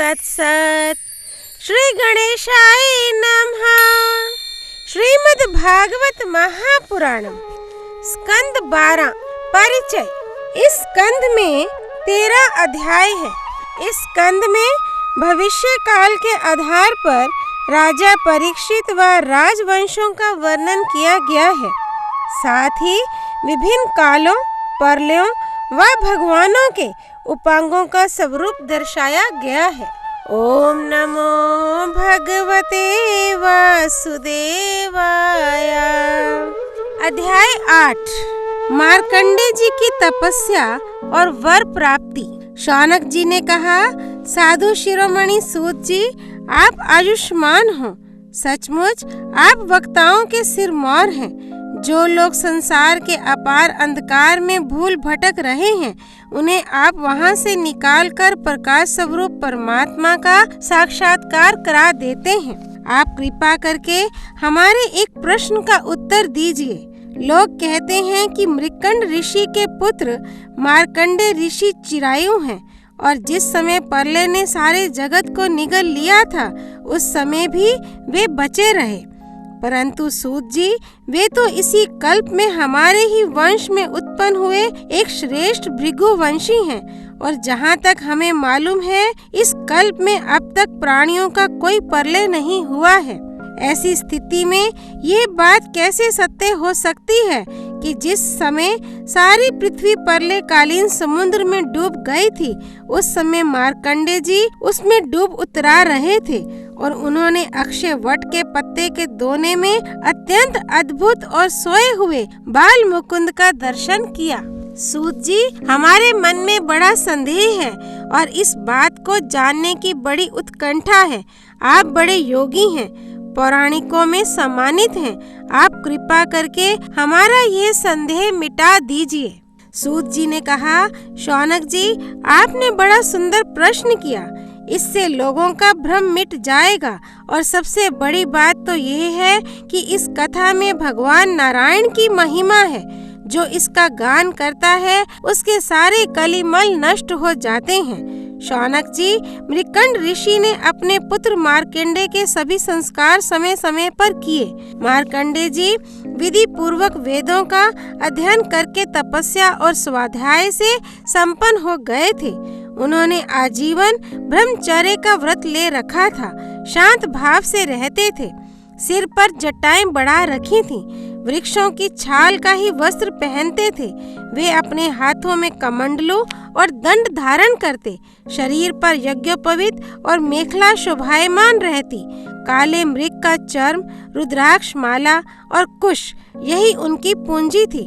तत्सत। श्री गणेशाय नमः। श्रीमद् भागवत महापुराणम स्कंद 12 परिचय। इस स्कंद में 13 अध्याय है। इस स्कंद में भविष्य काल के आधार पर राजा परीक्षित व राजवंशों का वर्णन किया गया है। साथ ही विभिन्न कालों, प्रलयों व भगवानों के उपांगों का स्वरूप दर्शाया गया है। ओम नमो भगवते वासुदेवाय। अध्याय 8 मार्कंडेय जी की तपस्या और वर प्राप्ति। शौनक जी ने कहा, साधु शिरोमणि सूत जी, आप आयुष्मान हो। सचमुच आप वक्ताओं के सिरमौर हैं। जो लोग संसार के अपार अंधकार में भूल भटक रहे हैं, उन्हें आप वहां से निकालकर प्रकाश स्वरूप परमात्मा का साक्षात्कार करा देते हैं। आप कृपा करके हमारे एक प्रश्न का उत्तर दीजिए। लोग कहते हैं कि मृकंड ऋषि के पुत्र मार्कंडेय ऋषि चिरायु हैं और जिस समय प्रलय ने सारे जगत को निगल लिया था, उस समय भी वे बचे रहे। परंतु सूत जी, वे तो इसी कल्प में हमारे ही वंश में उत्पन्न हुए एक श्रेष्ठ भृगुवंशी हैं और जहाँ तक हमें मालूम है, इस कल्प में अब तक प्राणियों का कोई प्रलय नहीं हुआ है। ऐसी स्थिति में ये बात कैसे सत्य हो सकती है कि जिस समय सारी पृथ्वी प्रलय कालीन समुद्र में डूब गई थी, उस समय मार्कंडेय जी उसमें डूब उतरा रहे थे और उन्होंने अक्षय वट के पत्ते के दोने में अत्यंत अद्भुत और सोए हुए बाल मुकुंद का दर्शन किया। सूत जी, हमारे मन में बड़ा संदेह है और इस बात को जानने की बड़ी उत्कंठा है। आप बड़े योगी हैं, पौराणिकों में सम्मानित हैं। आप कृपा करके हमारा यह संदेह मिटा दीजिए। सूत जी ने कहा, शौनक जी, आपने बड़ा सुंदर प्रश्न किया। इससे लोगों का भ्रम मिट जाएगा और सबसे बड़ी बात तो यह है कि इस कथा में भगवान नारायण की महिमा है। जो इसका गान करता है, उसके सारे कलिमल नष्ट हो जाते हैं। शौनक जी, मृकंड ऋषि ने अपने पुत्र मार्कंडेय के सभी संस्कार समय समय पर किए। मार्कंडेय जी विधि पूर्वक वेदों का अध्ययन करके तपस्या और स्वाध्याय से संपन्न हो गए थे। उन्होंने आजीवन ब्रह्मचर्य का व्रत ले रखा था। शांत भाव से रहते थे। सिर पर जटाएं बढ़ा रखी थीं। वृक्षों की छाल का ही वस्त्र पहनते थे। वे अपने हाथों में कमंडलू और दंड धारण करते। शरीर पर यज्ञोपवीत और मेखला शोभायमान रहती। काले मृग का चर्म, रुद्राक्ष माला और कुश, यही उनकी पूंजी थी।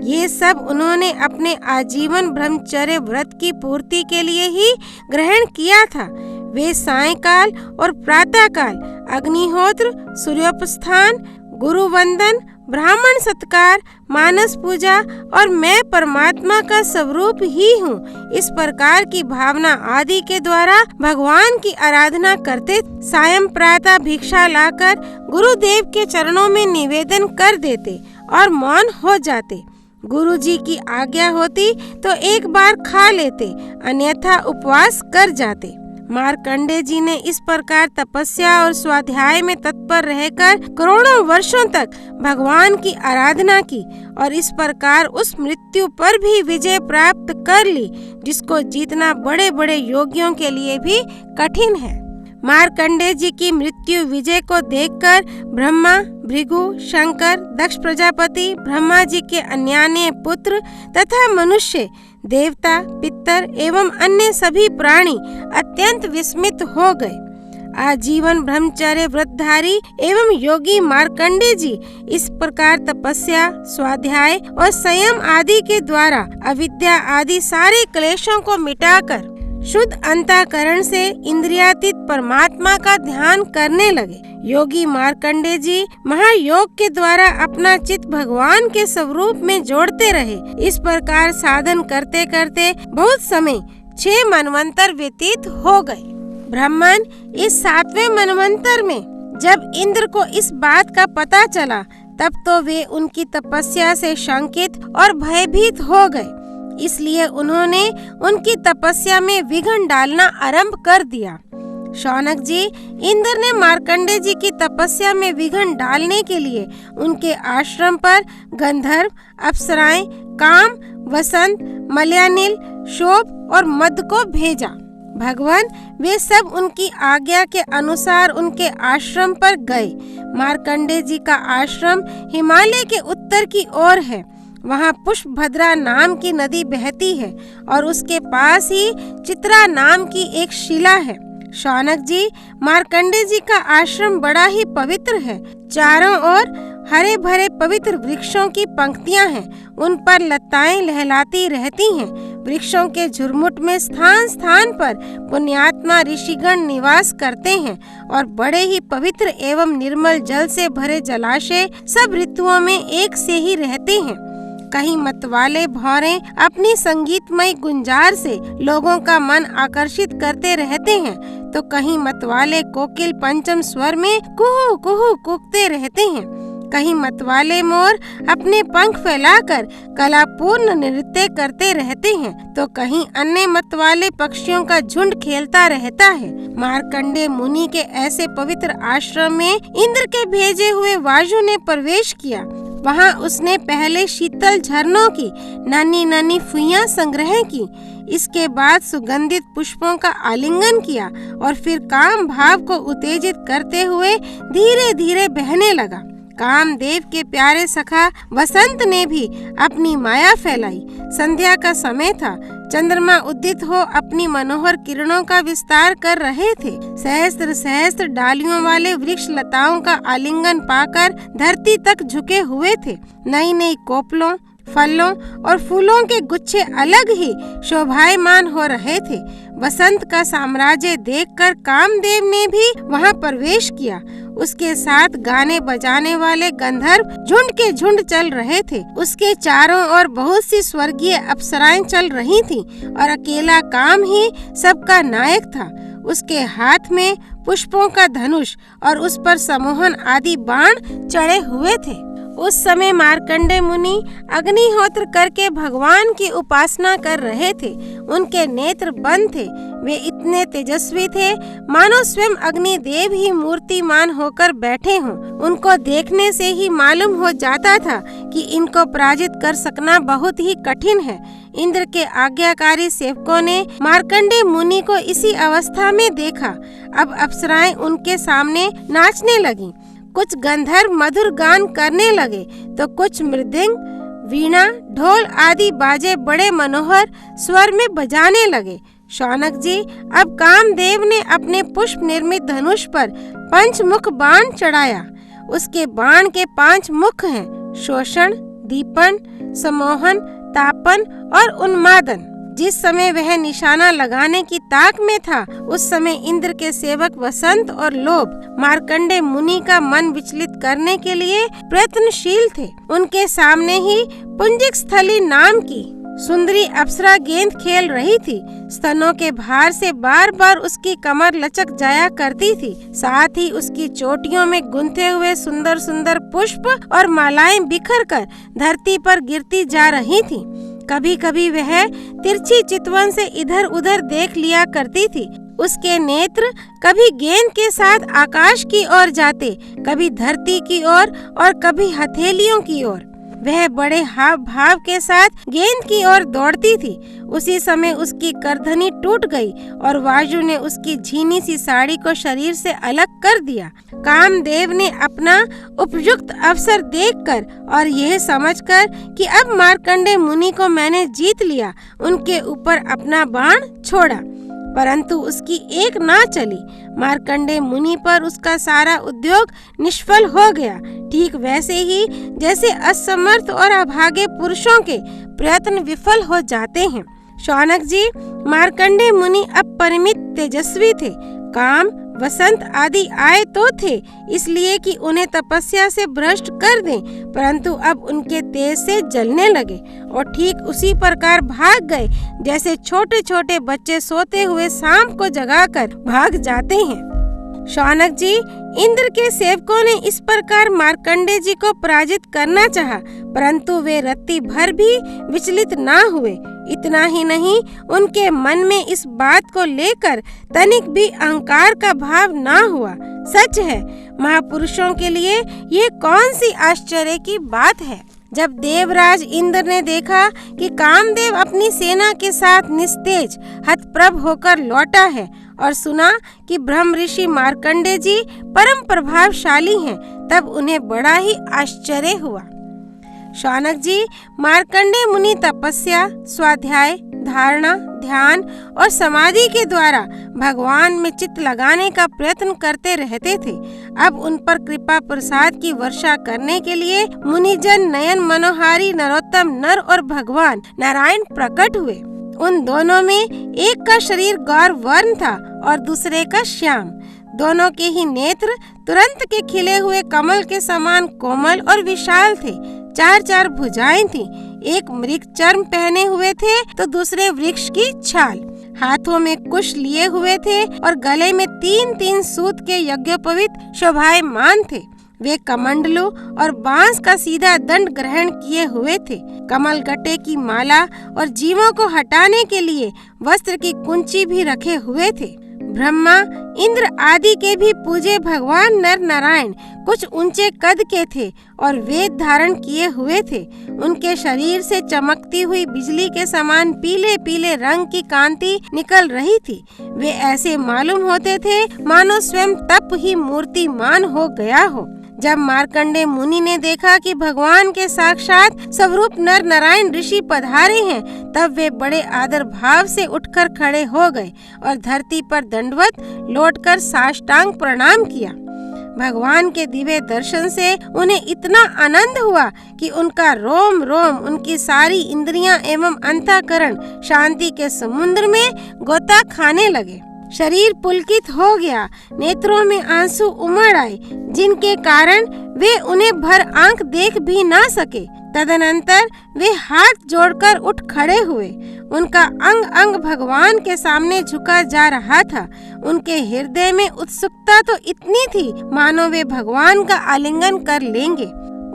ये सब उन्होंने अपने आजीवन ब्रह्मचर्य व्रत की पूर्ति के लिए ही ग्रहण किया था। वे सायंकाल और प्रातःकाल अग्निहोत्र, सूर्योपस्थान, गुरु वंदन, ब्राह्मण सत्कार, मानस पूजा और मैं परमात्मा का स्वरूप ही हूँ, इस प्रकार की भावना आदि के द्वारा भगवान की आराधना करते। सायं प्रातः भिक्षा लाकर गुरुदेव के चरणों में निवेदन कर देते और मौन हो जाते। गुरु जी की आज्ञा होती तो एक बार खा लेते, अन्यथा उपवास कर जाते। मार्कंडेय जी ने इस प्रकार तपस्या और स्वाध्याय में तत्पर रहकर करोड़ों वर्षों तक भगवान की आराधना की और इस प्रकार उस मृत्यु पर भी विजय प्राप्त कर ली, जिसको जीतना बड़े बड़े योगियों के लिए भी कठिन है। मार्कंडेय जी की मृत्यु विजय को देखकर ब्रह्मा, भृगु, शंकर, दक्ष प्रजापति, ब्रह्मा जी के अन्यान्य पुत्र तथा मनुष्य, देवता, पितर एवं अन्य सभी प्राणी अत्यंत विस्मित हो गए। आजीवन ब्रह्मचर्य व्रतधारी एवं योगी मार्कंडेय जी इस प्रकार तपस्या, स्वाध्याय और संयम आदि के द्वारा अविद्या आदि सारे क्लेशों को मिटाकर शुद्ध अंतःकरण से इंद्रियातीत परमात्मा का ध्यान करने लगे। योगी मार्कंडेय जी महायोग के द्वारा अपना चित्त भगवान के स्वरूप में जोड़ते रहे। इस प्रकार साधन करते करते बहुत समय 6 मनवंतर व्यतीत हो गए। ब्राह्मण, इस 7वें मनवंतर में जब इंद्र को इस बात का पता चला, तब तो वे उनकी तपस्या से शंकित और भयभीत हो गए। इसलिए उन्होंने उनकी तपस्या में विघ्न डालना आरंभ कर दिया। शौनक जी, इंद्र ने मार्कंडे जी की तपस्या में विघ्न डालने के लिए उनके आश्रम पर गंधर्व, अप्सराएं, काम, वसंत, मलयानिल, शोभ और मद को भेजा। भगवान वे सब उनकी आज्ञा के अनुसार उनके आश्रम पर गए। मार्कंडे जी का आश्रम हिमालय के उत्तर की ओर है। वहाँ पुष्पभद्रा नाम की नदी बहती है और उसके पास ही चित्रा नाम की एक शिला है। शौनक जी, मार्कंडे जी का आश्रम बड़ा ही पवित्र है। चारों ओर हरे भरे पवित्र वृक्षों की पंक्तियां हैं। उन पर लताएं लहलाती रहती हैं। वृक्षों के झुरमुट में स्थान स्थान पर पुण्यात्मा ऋषिगण निवास करते हैं और बड़े ही पवित्र एवं निर्मल जल से भरे जलाशय सब ऋतुओं में एक से ही रहते हैं। कहीं मतवाले भौरे अपनी संगीतमय गुंजार से लोगों का मन आकर्षित करते रहते हैं, तो कहीं मतवाले कोकिल पंचम स्वर में कुहू कुहू कूकते रहते हैं। कहीं मतवाले मोर अपने पंख फैलाकर कलापूर्ण नृत्य करते रहते हैं, तो कहीं अन्य मतवाले पक्षियों का झुंड खेलता रहता है। मार्कंडे मुनि के ऐसे पवित्र आश्रम में इंद्र के भेजे हुए वायु ने प्रवेश किया। वहाँ उसने पहले शीतल झरनों की नन्ही नन्ही फुइयां संग्रह की। इसके बाद सुगंधित पुष्पों का आलिंगन किया और फिर काम भाव को उत्तेजित करते हुए धीरे धीरे बहने लगा। कामदेव के प्यारे सखा वसंत ने भी अपनी माया फैलाई। संध्या का समय था। चंद्रमा उदित हो अपनी मनोहर किरणों का विस्तार कर रहे थे। सहस्त्र सहस्त्र डालियों वाले वृक्ष लताओं का आलिंगन पाकर धरती तक झुके हुए थे। नई नई कोपलों, फलों और फूलों के गुच्छे अलग ही शोभायमान हो रहे थे। वसंत का साम्राज्य देखकर कामदेव ने भी वहां प्रवेश किया। उसके साथ गाने बजाने वाले गंधर्व झुंड के झुंड चल रहे थे। उसके चारों ओर बहुत सी स्वर्गीय अप्सराएं चल रही थीं और अकेला काम ही सबका नायक था। उसके हाथ में पुष्पों का धनुष और उस पर सम्मोहन आदि बाण चढ़े हुए थे। उस समय मार्कंडे मुनि अग्निहोत्र करके भगवान की उपासना कर रहे थे। उनके नेत्र बंद थे। वे इतने तेजस्वी थे मानो स्वयं अग्निदेव ही मूर्तिमान होकर बैठे हों। उनको देखने से ही मालूम हो जाता था कि इनको पराजित कर सकना बहुत ही कठिन है। इंद्र के आज्ञाकारी सेवकों ने मार्कंडे मुनि को इसी अवस्था में देखा। अब अप्सराएं उनके सामने नाचने लगीं। कुछ गंधर्व मधुर गान करने लगे तो कुछ मृदंग, वीणा, ढोल आदि बाजे बड़े मनोहर स्वर में बजाने लगे। शौनक जी, अब कामदेव ने अपने पुष्प निर्मित धनुष पर पंचमुख बाण चढ़ाया। उसके बाण के 5 मुख हैं: शोषण, दीपन, सम्मोहन, तापन और उन्मादन। जिस समय वह निशाना लगाने की ताक में था, उस समय इंद्र के सेवक वसंत और लोभ मार्कंडे मुनि का मन विचलित करने के लिए प्रयत्नशील थे। उनके सामने ही पुंजिक स्थली नाम की सुंदरी अप्सरा गेंद खेल रही थी। स्तनों के भार से बार बार उसकी कमर लचक जाया करती थी। साथ ही उसकी चोटियों में गुंथे हुए सुंदर सुंदर पुष्प और मालाएं बिखर कर धरती पर गिरती जा रही थी। कभी कभी वह तिरछी चितवन से इधर उधर देख लिया करती थी। उसके नेत्र कभी गेंद के साथ आकाश की ओर जाते, कभी धरती की ओर और कभी हथेलियों की ओर। वह बड़े हाव भाव के साथ गेंद की ओर दौड़ती थी। उसी समय उसकी करधनी टूट गई और वायु ने उसकी झीनी सी साड़ी को शरीर से अलग कर दिया। कामदेव ने अपना उपयुक्त अवसर देखकर और यह समझकर कि अब मार्कंडे मुनि को मैंने जीत लिया, उनके ऊपर अपना बाण छोड़ा, परंतु उसकी एक ना चली। मार्कंडे मुनि पर उसका सारा उद्योग निष्फल हो गया। ठीक वैसे ही जैसे असमर्थ और अभागे पुरुषों के प्रयत्न विफल हो जाते हैं। शौनक जी, मार्कंडे मुनि अपरिमित तेजस्वी थे। काम, वसंत आदि आए तो थे इसलिए कि उन्हें तपस्या से भ्रष्ट कर दें, परंतु अब उनके तेज से जलने लगे और ठीक उसी प्रकार भाग गए जैसे छोटे छोटे बच्चे सोते हुए सांप को जगाकर भाग जाते हैं। शौनक जी, इंद्र के सेवकों ने इस प्रकार मार्कंडे जी को पराजित करना चाहा, परंतु वे रत्ती भर भी विचलित ना हुए। इतना ही नहीं, उनके मन में इस बात को लेकर तनिक भी अहंकार का भाव ना हुआ। सच है, महापुरुषों के लिए ये कौन सी आश्चर्य की बात है। जब देवराज इंद्र ने देखा कि कामदेव अपनी सेना के साथ निस्तेज हतप्रभ होकर लौटा है और सुना कि ब्रह्म ऋषि मार्कंडेय जी परम प्रभावशाली हैं, तब उन्हें बड़ा ही आश्चर्य हुआ। शौनक जी मार्कंडेय मुनि तपस्या, स्वाध्याय, धारणा, ध्यान और समाधि के द्वारा भगवान में चित्त लगाने का प्रयत्न करते रहते थे। अब उन पर कृपा प्रसाद की वर्षा करने के लिए मुनिजन नयन मनोहारी नरोत्तम नर और भगवान नारायण प्रकट हुए। उन दोनों में एक का शरीर गौर वर्ण था और दूसरे का श्याम। दोनों के ही नेत्र तुरंत के खिले हुए कमल के समान कोमल और विशाल थे। चार चार भुजाएं थीं। एक मृग चर्म पहने हुए थे तो दूसरे वृक्ष की छाल। हाथों में कुश लिए हुए थे और गले में 3-3 सूत के यज्ञोपवीत शोभायमान थे। वे कमंडलू और बांस का सीधा दंड ग्रहण किए हुए थे। कमल गट्टे की माला और जीवों को हटाने के लिए वस्त्र की कुंची भी रखे हुए थे। ब्रह्मा, इंद्र आदि के भी पूजे भगवान नर नारायण कुछ ऊंचे कद के थे और वेद धारण किए हुए थे। उनके शरीर से चमकती हुई बिजली के समान पीले पीले रंग की कांति निकल रही थी। वे ऐसे मालूम होते थे मानो स्वयं तप ही मूर्तिमान हो गया हो। जब मार्कंडेय मुनि ने देखा कि भगवान के साक्षात स्वरूप नर नारायण ऋषि पधारे हैं, तब वे बड़े आदर भाव से उठकर खड़े हो गए और धरती पर दंडवत लौटकर साष्टांग प्रणाम किया। भगवान के दिव्य दर्शन से उन्हें इतना आनंद हुआ कि उनका रोम रोम, उनकी सारी इंद्रियां एवं अंतःकरण शांति के समुद्र में गोता खाने लगे। शरीर पुलकित हो गया, नेत्रों में आंसू उमड़ आए, जिनके कारण वे उन्हें भर आंख देख भी ना सके। तदनंतर वे हाथ जोड़कर उठ खड़े हुए। उनका अंग अंग भगवान के सामने झुका जा रहा था। उनके हृदय में उत्सुकता तो इतनी थी मानो वे भगवान का आलिंगन कर लेंगे।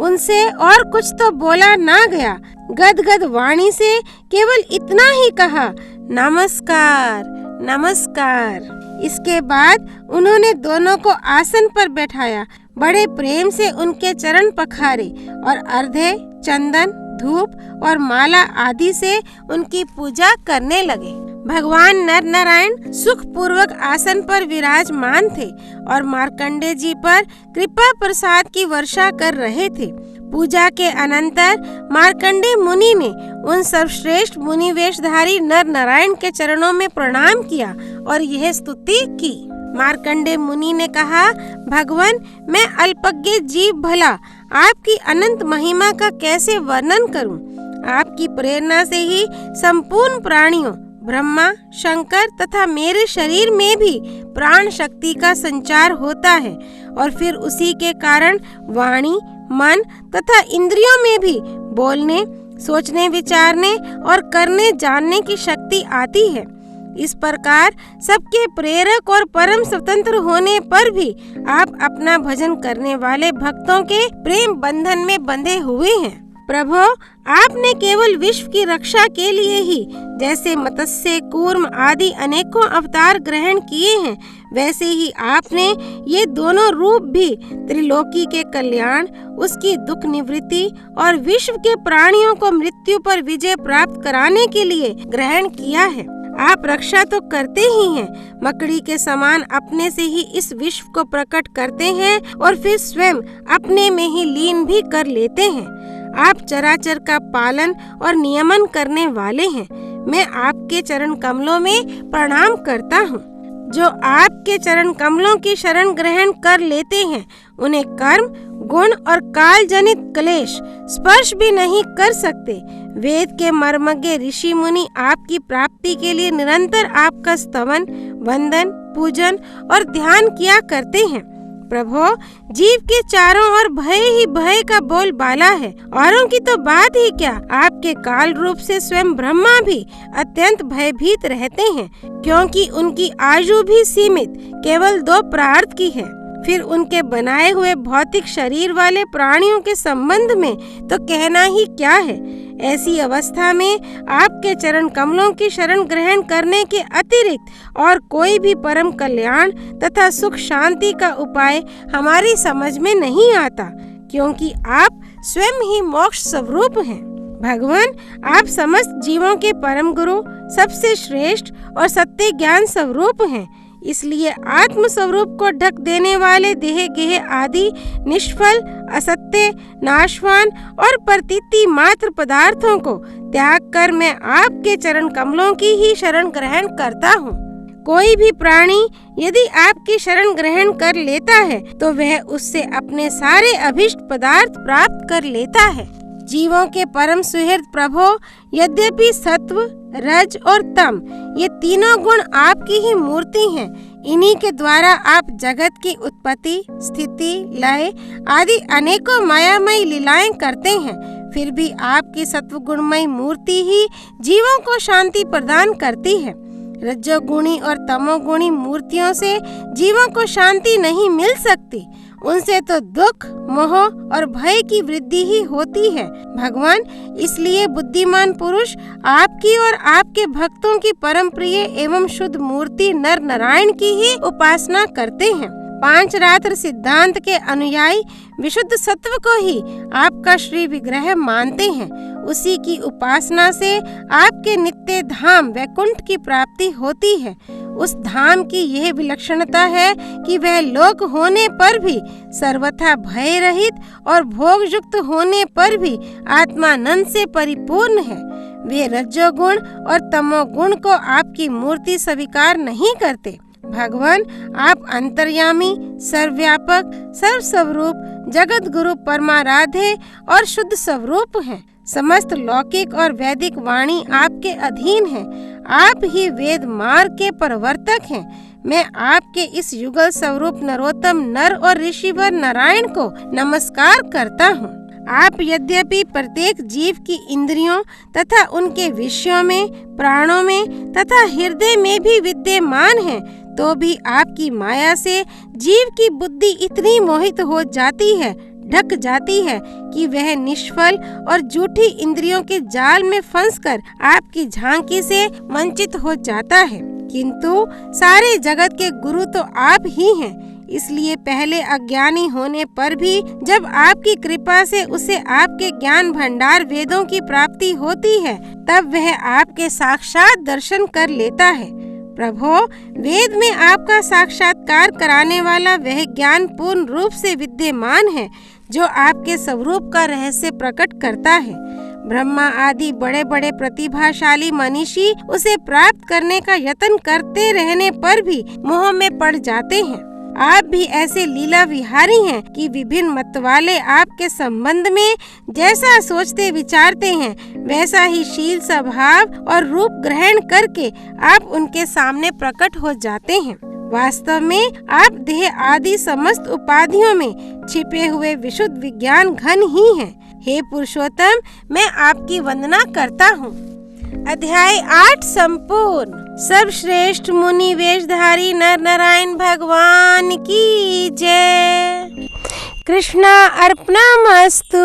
उनसे और कुछ तो बोला ना गया। गदगद वाणी से केवल इतना ही कहा, नमस्कार नमस्कार। इसके बाद उन्होंने दोनों को आसन पर बैठाया, बड़े प्रेम से उनके चरण पखारे और अर्घ्य, चंदन, धूप और माला आदि से उनकी पूजा करने लगे। भगवान नर नारायण सुख पूर्वक आसन पर विराजमान थे और मार्कंडेय जी पर कृपा प्रसाद की वर्षा कर रहे थे। पूजा के अनंतर मार्कंडेय मुनि ने उन सर्वश्रेष्ठ मुनि वेशधारी नर नारायण के चरणों में प्रणाम किया और यह स्तुति की। मार्कंडेय मुनि ने कहा, भगवान, मैं अल्पज्ञ जीव भला आपकी अनंत महिमा का कैसे वर्णन करूं? आपकी प्रेरणा से ही संपूर्ण प्राणियों, ब्रह्मा, शंकर तथा मेरे शरीर में भी प्राण शक्ति का संचार होता है और फिर उसी के कारण वाणी, मन तथा इंद्रियों में भी बोलने, सोचने, विचारने और करने जानने की शक्ति आती है। इस प्रकार सबके प्रेरक और परम स्वतंत्र होने पर भी आप अपना भजन करने वाले भक्तों के प्रेम बंधन में बंधे हुए हैं। प्रभु, आपने केवल विश्व की रक्षा के लिए ही जैसे मत्स्य, कूर्म आदि अनेकों अवतार ग्रहण किए हैं, वैसे ही आपने ये दोनों रूप भी त्रिलोकी के कल्याण, उसकी दुख निवृत्ति और विश्व के प्राणियों को मृत्यु पर विजय प्राप्त कराने के लिए ग्रहण किया है। आप रक्षा तो करते ही हैं, मकड़ी के समान अपने से ही इस विश्व को प्रकट करते हैं और फिर स्वयं अपने में ही लीन भी कर लेते हैं। आप चराचर का पालन और नियमन करने वाले हैं। मैं आपके चरण कमलों में प्रणाम करता हूँ। जो आपके चरण कमलों की शरण ग्रहण कर लेते हैं, उन्हें कर्म, गुण और काल जनित क्लेश स्पर्श भी नहीं कर सकते। वेद के मर्मज्ञ ऋषि मुनि आपकी प्राप्ति के लिए निरंतर आपका स्तवन, वंदन, पूजन और ध्यान किया करते हैं। प्रभु, जीव के चारों ओर भय ही भय का बोलबाला है। औरों की तो बात ही क्या, आपके काल रूप से स्वयं ब्रह्मा भी अत्यंत भयभीत रहते हैं, क्योंकि उनकी आयु भी सीमित केवल 2 प्रार्थ की है। फिर उनके बनाए हुए भौतिक शरीर वाले प्राणियों के संबंध में तो कहना ही क्या है। ऐसी अवस्था में आपके चरण कमलों की शरण ग्रहण करने के अतिरिक्त और कोई भी परम कल्याण तथा सुख शांति का उपाय हमारी समझ में नहीं आता, क्योंकि आप स्वयं ही मोक्ष स्वरूप हैं। भगवान, आप समस्त जीवों के परम गुरु, सबसे श्रेष्ठ और सत्य ज्ञान स्वरूप हैं। इसलिए आत्म स्वरूप को ढक देने वाले देह गेह आदि निष्फल, असत्य, नाशवान और प्रतीति मात्र पदार्थों को त्याग कर मैं आपके चरण कमलों की ही शरण ग्रहण करता हूँ। कोई भी प्राणी यदि आपकी शरण ग्रहण कर लेता है तो वह उससे अपने सारे अभिष्ट पदार्थ प्राप्त कर लेता है। जीवों के परम सुहृद प्रभो, यद्यपि सत्व, रज और तम ये तीनों गुण आपकी ही मूर्ति हैं, इन्हीं के द्वारा आप जगत की उत्पत्ति, स्थिति, लय आदि अनेकों मायामयी लीलाएं करते हैं। फिर भी आपकी सत्व गुणमयी मूर्ति ही जीवों को शांति प्रदान करती है। रजोगुणी और तमोगुणी मूर्तियों से जीवों को शांति नहीं मिल सकती, उनसे तो दुख, मोह और भय की वृद्धि ही होती है। भगवान, इसलिए बुद्धिमान पुरुष आपकी और आपके भक्तों की परम प्रिय एवं शुद्ध मूर्ति नर नारायण की ही उपासना करते हैं। 5 रात्र सिद्धांत के अनुयायी विशुद्ध सत्व को ही आपका श्री विग्रह मानते हैं। उसी की उपासना से आपके नित्य धाम वैकुंठ की प्राप्ति होती है। उस धाम की यह विलक्षणता है कि वह लोक होने पर भी सर्वथा भय रहित और भोग युक्त होने पर भी आत्मानंद से परिपूर्ण है। वे रजोगुण और तमोगुण को आपकी मूर्ति स्वीकार नहीं करते। भगवान, आप अंतर्यामी, सर्वव्यापक, सर्वस्वरूप, जगत गुरु, परमाराध्य और शुद्ध स्वरूप हैं। समस्त लौकिक और वैदिक वाणी आपके अधीन है। आप ही वेद मार्ग के प्रवर्तक हैं। मैं आपके इस युगल स्वरूप नरोत्तम नर और ऋषिवर नारायण को नमस्कार करता हूँ। आप यद्यपि प्रत्येक जीव की इंद्रियों तथा उनके विषयों में, प्राणों में तथा हृदय में भी विद्यमान हैं, तो भी आपकी माया से जीव की बुद्धि इतनी मोहित हो जाती है, ढक जाती है कि वह निष्फल और झूठी इंद्रियों के जाल में फंसकर आपकी झांकी से वंचित हो जाता है। किंतु सारे जगत के गुरु तो आप ही हैं। इसलिए पहले अज्ञानी होने पर भी जब आपकी कृपा से उसे आपके ज्ञान भंडार वेदों की प्राप्ति होती है, तब वह आपके साक्षात दर्शन कर लेता है। प्रभो, वेद में आपका साक्षात्कार कराने वाला वह ज्ञान पूर्ण रूप से विद्यमान है जो आपके स्वरूप का रहस्य प्रकट करता है। ब्रह्मा आदि बड़े बड़े प्रतिभाशाली मनीषी उसे प्राप्त करने का यत्न करते रहने पर भी मोह में पड़ जाते हैं। आप भी ऐसे लीला विहारी हैं कि विभिन्न मत वाले आपके संबंध में जैसा सोचते विचारते हैं, वैसा ही शील, स्वभाव और रूप ग्रहण करके आप उनके सामने प्रकट हो जाते हैं। वास्तव में आप देह आदि समस्त उपाधियों में छिपे हुए विशुद्ध विज्ञान घन ही हैं। हे पुरुषोत्तम, मैं आपकी वंदना करता हूँ। अध्याय 8 संपूर्ण। सर्वश्रेष्ठ मुनि वेशधारी नर नारायण भगवान की जय। कृष्णा अर्पणमस्तु।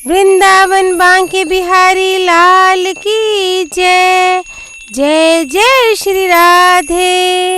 वृंदावन बांके बिहारी लाल की जय। जय जय श्री राधे।